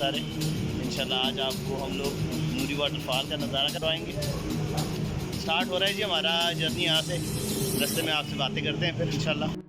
सारे। इंशाल्लाह आज आपको हम लोग नूरी वाटरफॉल का नज़ारा करवाएंगे। स्टार्ट हो रहा है जी हमारा जर्नी यहाँ से। रास्ते में आपसे बातें करते हैं फिर इंशाल्लाह।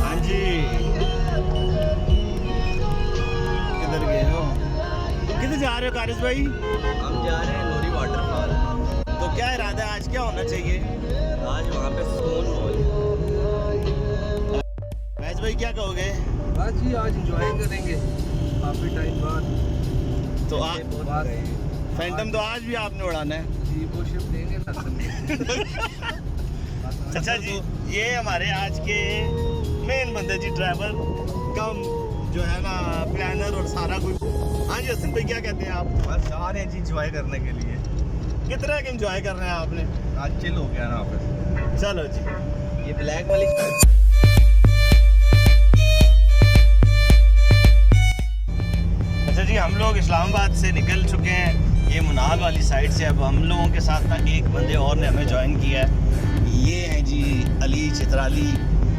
हाँ जी, किधर गए हो? किधर जा रहे हो कारिज भाई? हम जा रहे हैं नूरी वाटरफॉल। तो क्या इरादा है, आज क्या होना चाहिए? आज वहाँ पे सुकून हो। फैज भाई क्या कहोगे? बस जी आज एंजॉय करेंगे काफ़ी टाइम बाद। तो फैंटम तो आज भी आपने उड़ाना है जी, वो शिप देंगे ना। अच्छा जी, ये हमारे आज के मेन बंदे जी, ड्राइवर कम जो है ना प्लानर और सारा कुछ। हाँ जी हसन भाई क्या कहते हैं आप? बस जा रहे हैं जी एंजॉय करने के लिए। कितना एंजॉय कर रहे हैं आपने? आज चिल हो गया ना वापस। चलो जी, ये ब्लैक वाली अच्छा जी, हम लोग इस्लामाबाद से निकल चुके हैं ये मुनाल वाली साइड से। अब हम लोगों के साथ ना एक बंदे और ने हमें ज्वाइन किया है। ये हैं जी अली चित्राली,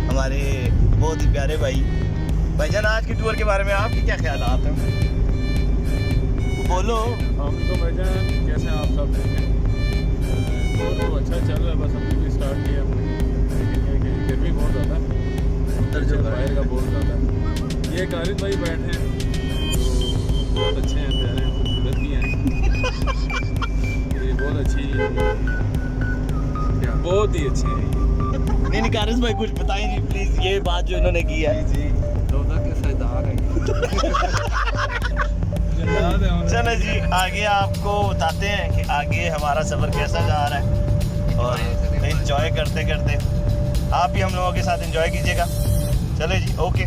हमारे बहुत ही प्यारे भाई। भाईजान आज के टूर के बारे में आपके क्या ख्यालात हैं? बोलो। हम तो भाईजान कैसे हैं आप सब? टूर तो अच्छा चल रहा है, बस हमने भी स्टार्ट किया हमने, लेकिन ये कि गर्मी बहुत ज़्यादा है, टेम्परेचर बाहर का बहुत ज़्यादा है। ये कारिज भाई बैठे हैं तो बहुत अच्छे हैं, प्यारे हैं, खूबसूरत भी हैं। ये बहुत अच्छी, क्या बहुत ही अच्छे हैं। नहीं कारिज भाई कुछ बताएं जी प्लीज़, ये बात जो इन्होंने की है। जी रोज़ा के सरदार हैं। चलो जी आगे आपको बताते हैं कि आगे हमारा सफ़र कैसा जा रहा है, और एंजॉय करते करते आप भी हम लोगों के साथ एंजॉय कीजिएगा। चले जी, ओके।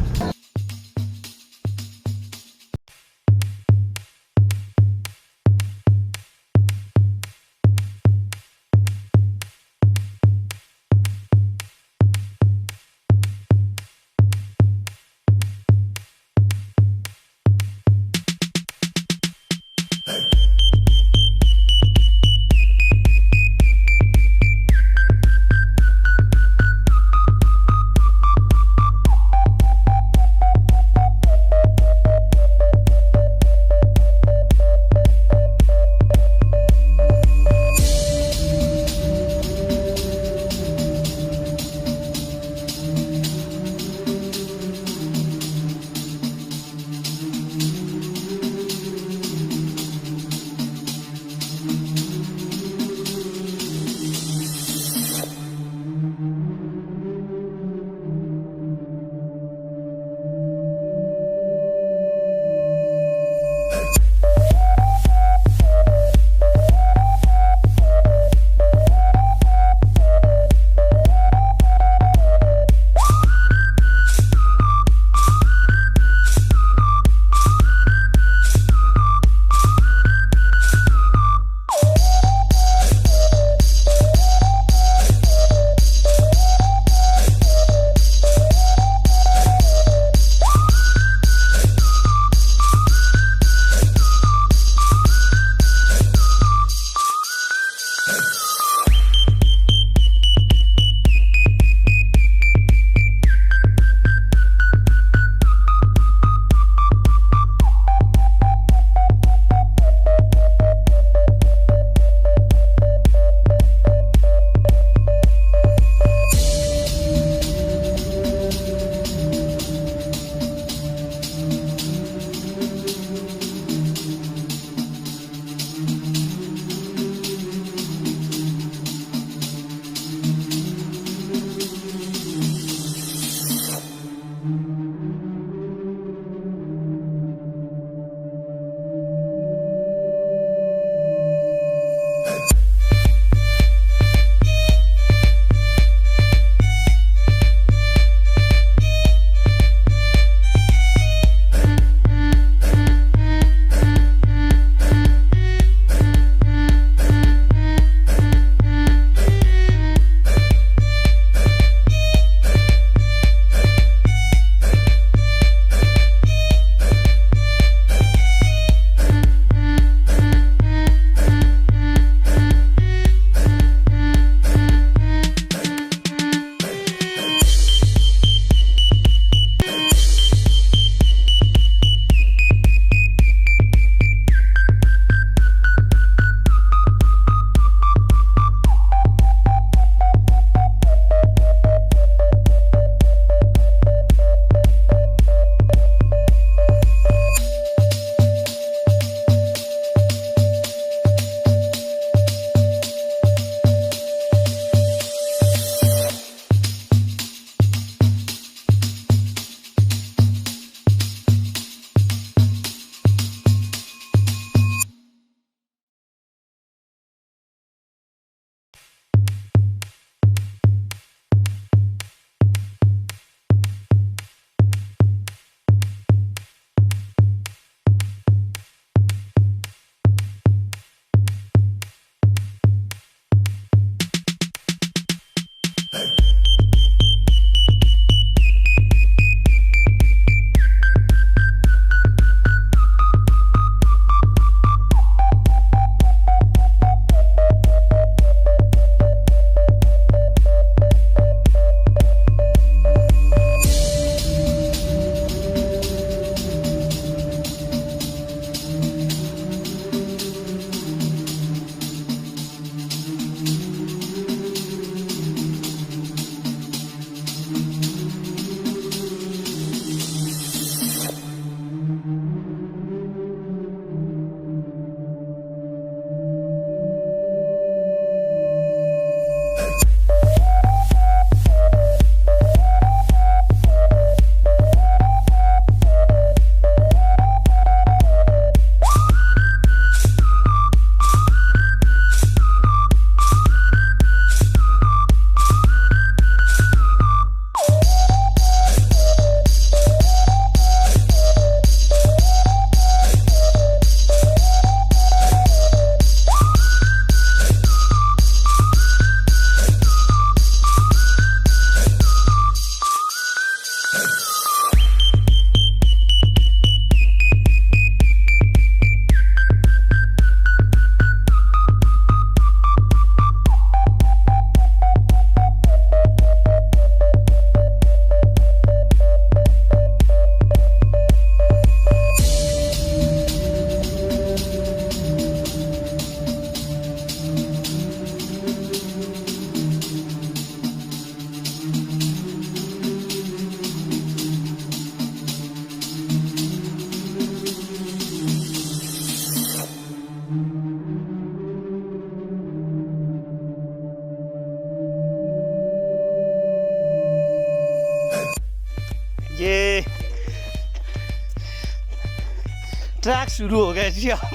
ट्रैक शुरू हो गया जी। आप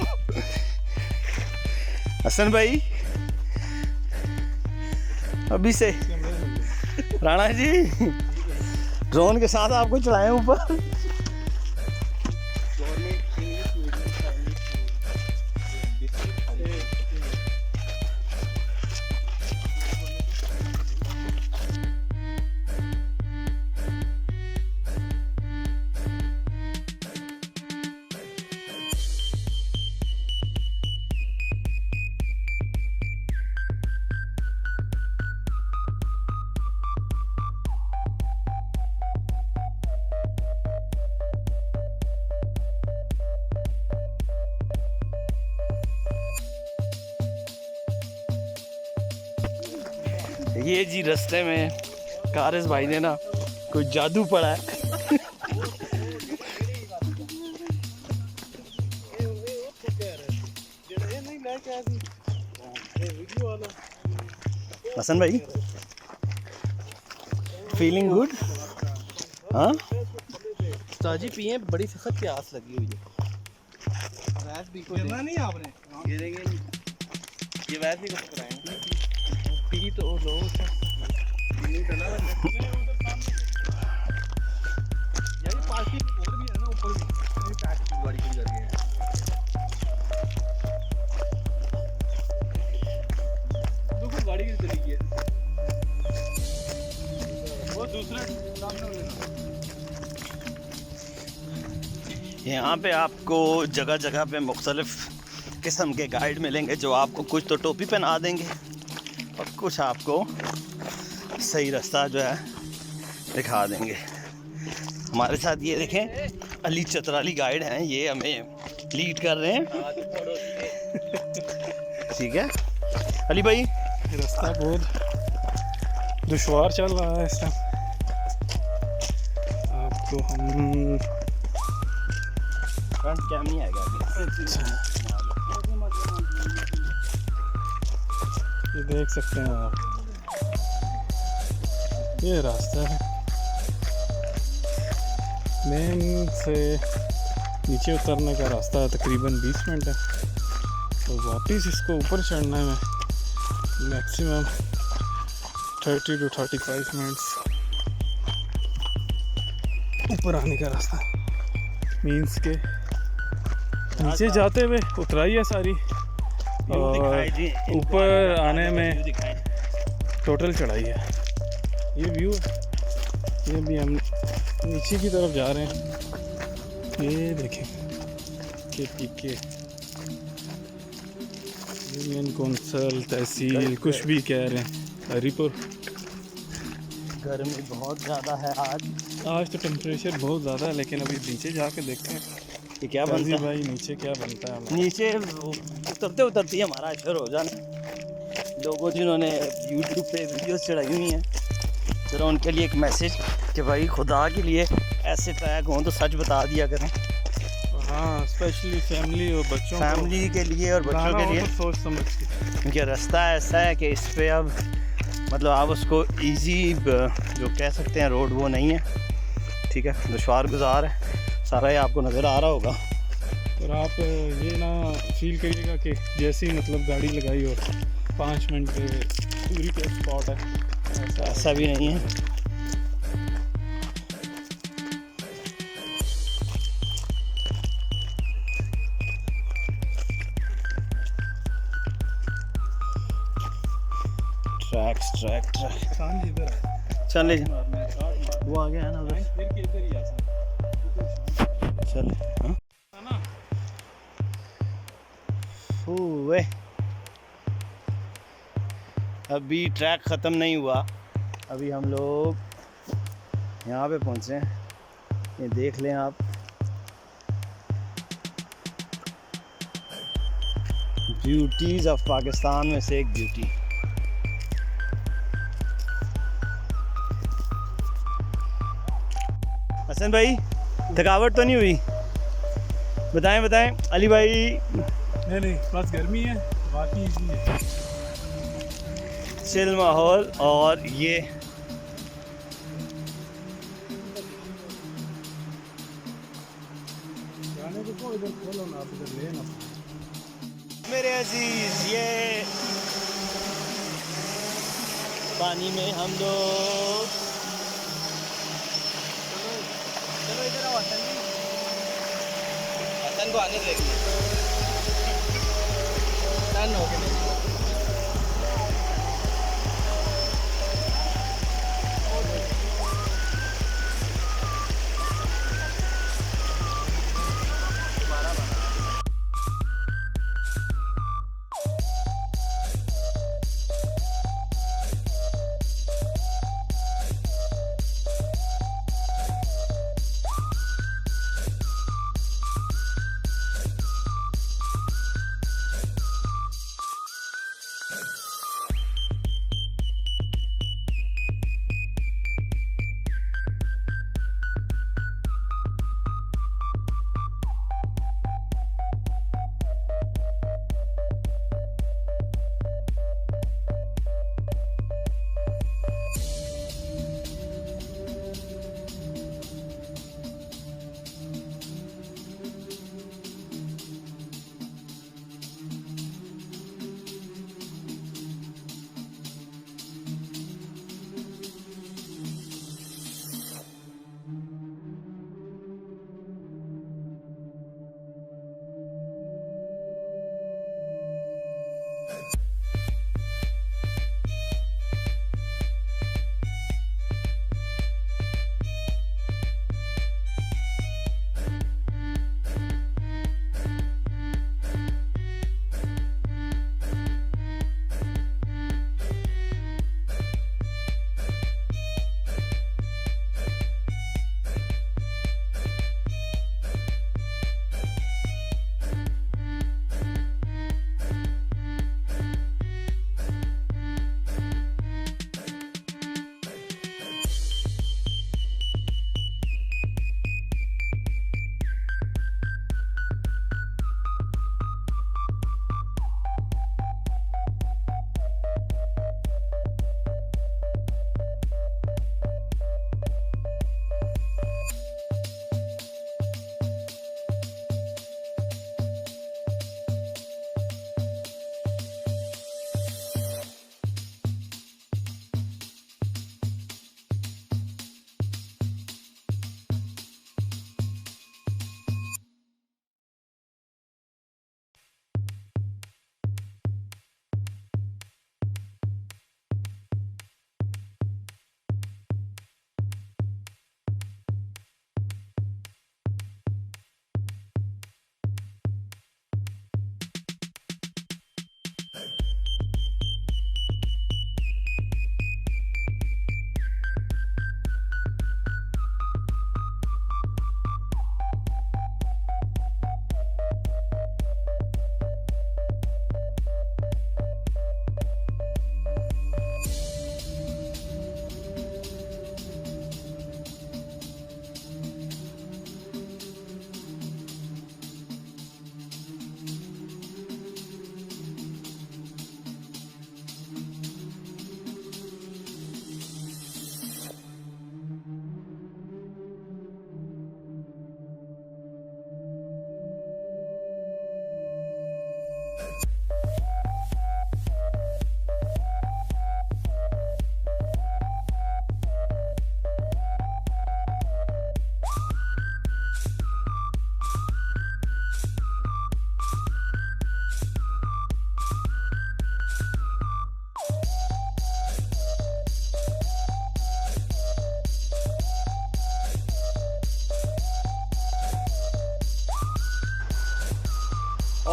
हसन भाई अभी से राणा जी ड्रोन के साथ आपको चढ़ाए ऊपर। ये जी रास्ते में कारिज भाई ने ना कोई जादू पड़ा है। हसन भाई फीलिंग गुड? हाँ ताजी पिए, बड़ी सख्त प्यास लगी हुई है। वैस भी को देना नहीं आपने, ये देंगे ये वैस भी कुछ कराएंगे पी तो लो नहीं डला यार। पार्किंग और भी है ना ऊपर भी, पैक की गाड़ी खड़ी करके है। देखो गाड़ी की चली गई है वो दूसरे सामने लेना। यहाँ पे आपको जगह जगह पे मुख्तलिफ किस्म के गाइड मिलेंगे जो आपको कुछ तो टोपी पहना देंगे और कुछ आपको सही रास्ता जो है दिखा देंगे। हमारे साथ ये देखें अली चित्राली गाइड हैं, ये हमें लीड कर रहे हैं। ठीक है अली भाई, रास्ता बहुत दुश्वार चल रहा है इस टाइम। आपको हम फ्रंट कैम नहीं आएगा अभी। ये देख सकते हैं आप, ये रास्ता है मेन से नीचे उतरने का रास्ता है, तकरीबन 20 मिनट है। तो वापस इसको ऊपर चढ़ने में मैक्सिमम 30 to 35 मिनट्स ऊपर आने का रास्ता। मीन्स के नीचे जाते हुए उतराई है सारी और ऊपर आने में टोटल चढ़ाई है। ये व्यू है, ये भी हम नीचे की तरफ जा रहे हैं। ये देखें KPK यूनियन कौंसल तहसील कुछ भी कह रहे हैं, हरीपुर। गर्मी बहुत ज़्यादा है आज तो टेम्परेचर बहुत ज़्यादा है, लेकिन अभी नीचे जाके देखते हैं कि क्या बनता है भाई, नीचे क्या बनता है। नीचे उतरते उतरती हमारा अशर हो जाना। लोगों जिन्होंने YouTube पे वीडियोस चढ़ाई हुई हैं, जरा उनके लिए एक मैसेज कि भाई खुदा के लिए ऐसे ट्रैक हों तो सच बता दिया करें। हाँ, स्पेशली फैमिली और बच्चों, फैमिली के लिए और बच्चों के लिए तो सोच समझ के, क्योंकि रास्ता ऐसा है कि इस पे अब मतलब आप उसको इजी जो कह सकते हैं रोड वो नहीं है। ठीक है, दुश्वार गुजार है सारा, ये आपको नज़र आ रहा होगा। और आप ये ना फील करिएगा कि जैसे ही मतलब गाड़ी लगाई और 5 मिनट दूरी पे स्पॉट है, ऐसा भी नहीं है। ट्रैक चले वो आ गया है ना उधर, चल हाँ ओए अभी ट्रैक ख़त्म नहीं हुआ, अभी हम लोग यहाँ पे पहुँचे हैं। ये देख लें आप, ब्यूटीज़ ऑफ पाकिस्तान में से एक ब्यूटी। हसन भाई थकावट तो नहीं हुई? बताएं अली भाई। नहीं बस गर्मी है, बाकी इजी है, चिल माहौल। और ये मेरे अजीज, ये पानी में हम लोग, चलो इधर आओ हसन जी, हसन को आने देंगे टर्न हो गए।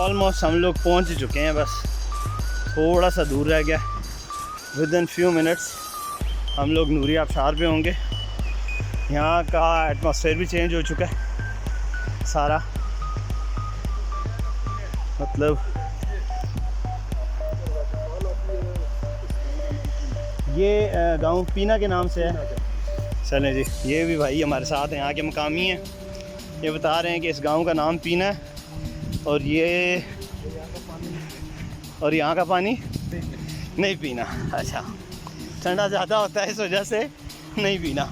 ऑलमोस्ट हम लोग पहुंच चुके हैं, बस थोड़ा सा दूर रह गया। विद इन फ्यू मिनट्स हम लोग नूरी आबशार पे होंगे। यहाँ का एटमॉस्फेयर भी चेंज हो चुका है सारा, मतलब ये गांव पीना के नाम से है। चलें जी, ये भी भाई हमारे साथ हैं, यहाँ के मकामी हैं। ये बता रहे हैं कि इस गांव का नाम पीना है और यहाँ का पानी नहीं पीना। अच्छा, ठंडा ज़्यादा होता है इस वजह से नहीं पीना।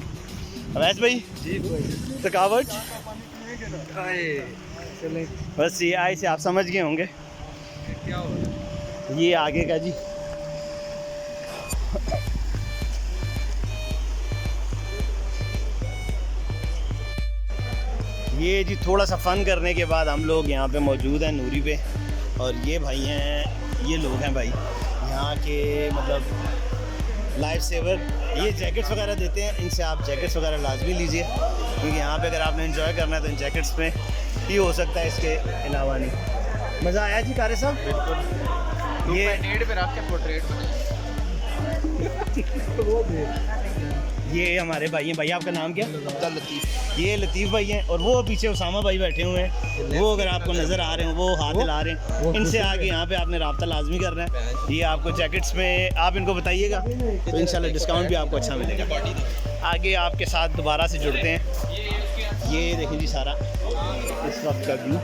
अवैस भाई जी, थकावट चलें। बस ये आई से आप समझ गए होंगे क्या हो रहा है? ये आगे का जी। ये जी थोड़ा सा फ़न करने के बाद हम लोग यहाँ पे मौजूद हैं नूरी पे, और ये भाई हैं, ये लोग हैं भाई यहाँ के मतलब लाइफ सेवर। ये जैकेट्स वगैरह देते हैं, इनसे आप जैकेट्स वगैरह लाजमी लीजिए, क्योंकि यहाँ पे अगर आपने एंजॉय करना है तो इन जैकेट्स में ही हो सकता है, इसके अलावा नहीं। मज़ा आया जी कारी साहब? बिल्कुल। ये नेट पे रख के पोर्ट्रेट ये हमारे भाई हैं। भाई आपका नाम क्या? लतीफ़। ये लतीफ़ भाई हैं, और वो पीछे उसामा भाई बैठे हुए हैं, वो अगर आपको नज़र आ रहे हैं, वो हाथ हिला रहे हैं। इनसे आगे यहाँ पे आपने रब्ता लाजमी करना है। ये आपको जैकेट्स में आप इनको बताइएगा तो इंशाल्लाह डिस्काउंट भी आपको अच्छा मिलेगा। आगे आपके साथ दोबारा से जुड़ते हैं। ये देखें जी सारा इस वक्त का व्यू।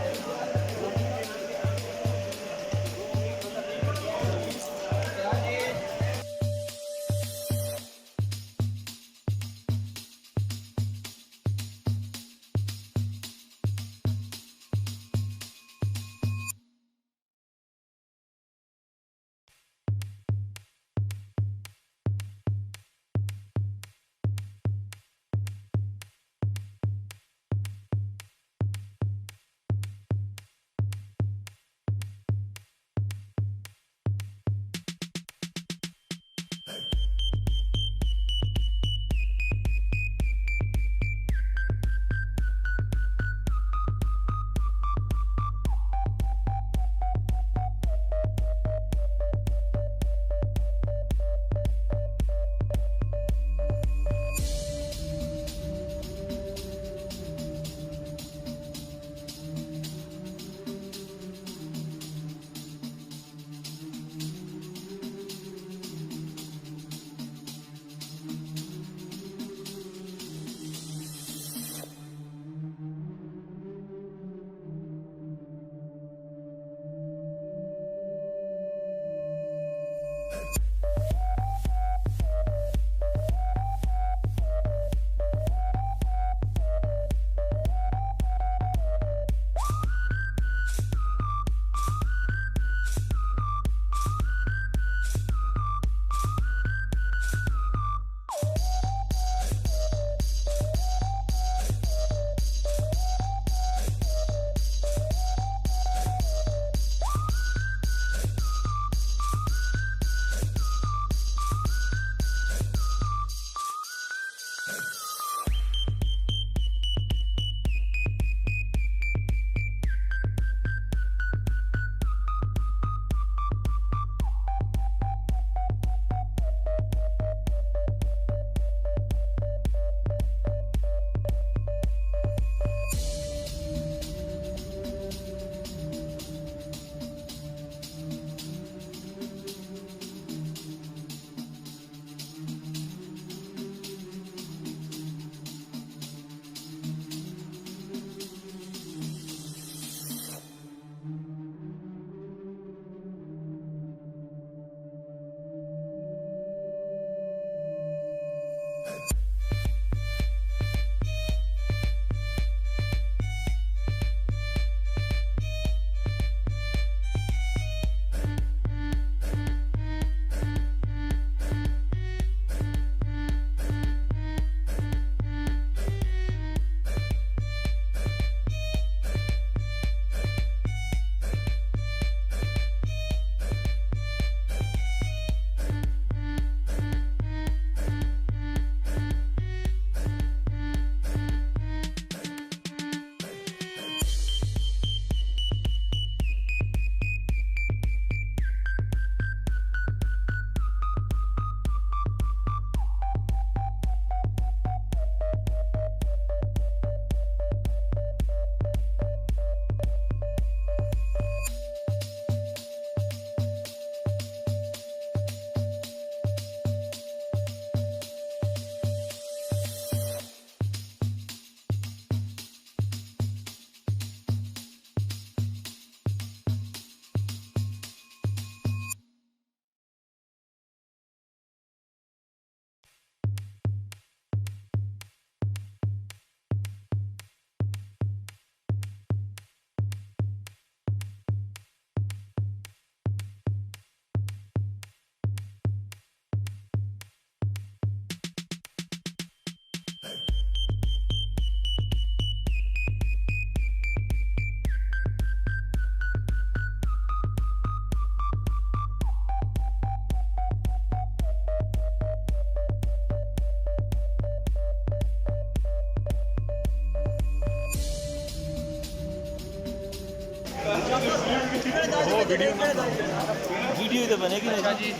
वीडियो तो बनेगी ना जी।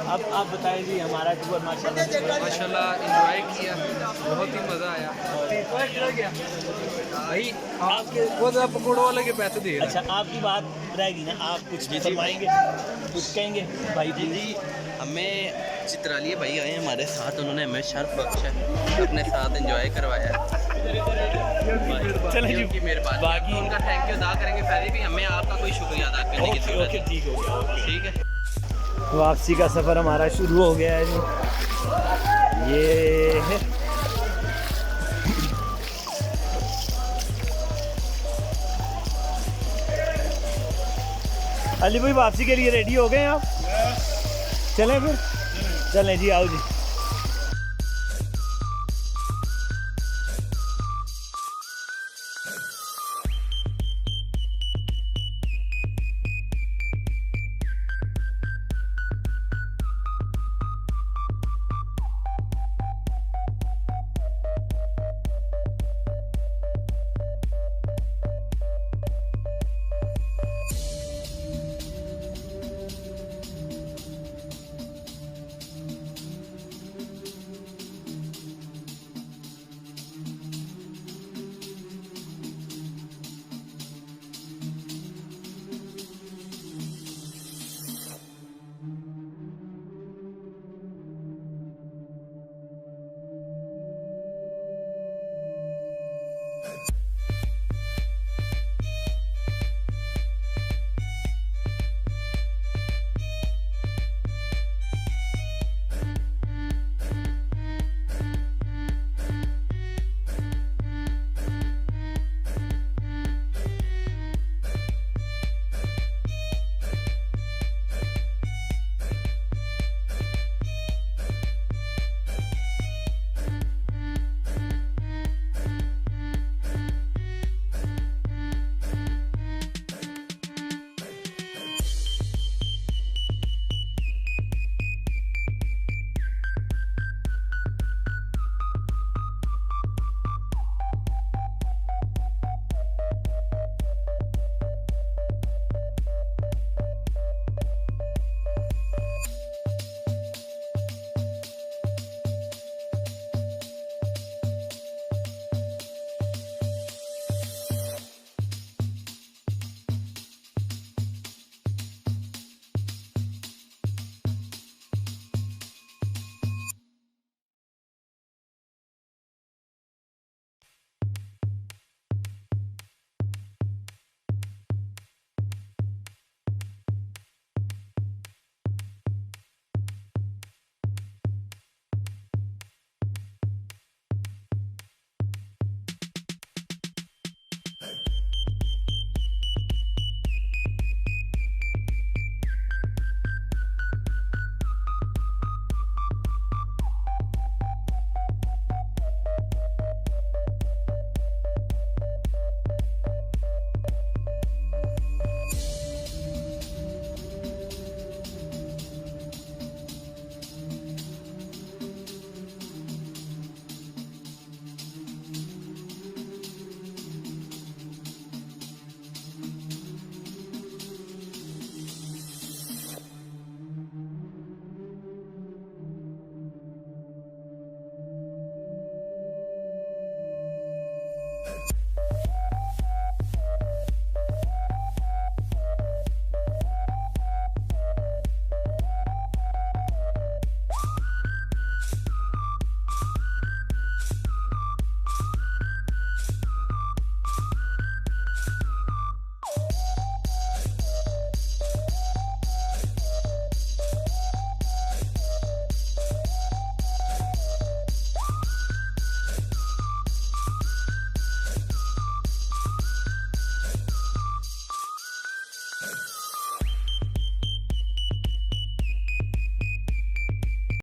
अब आप बताएं जी, हमारा टूर माशाल्लाह एंजॉय किया, बहुत ही मज़ा आया भाई। आपके वो तो पकौड़ों वाले के पैसे दे रहे अच्छा, आपकी बात रहेगी ना, आप कुछ भी फरमाएंगे, कुछ कहेंगे भाई? जी हमें चित्राली भाई आए हमारे साथ, उन्होंने हमें शर्फ बख्शा है, अपने साथ एंजॉय करवाया। चलो जी, उनकी मेहरबानी, बाकी तो उनका थैंक यू अदा करेंगे। फैज़ी भी हमें आपका कोई शुक्रिया अदा करने की जरूरत है। ठीक हो गया, ठीक है। वापसी का सफ़र हमारा शुरू हो गया है जी। ये है अली भाई, वापसी के लिए रेडी हो गए आप? चलें फिर, चलें जी, आओ जी।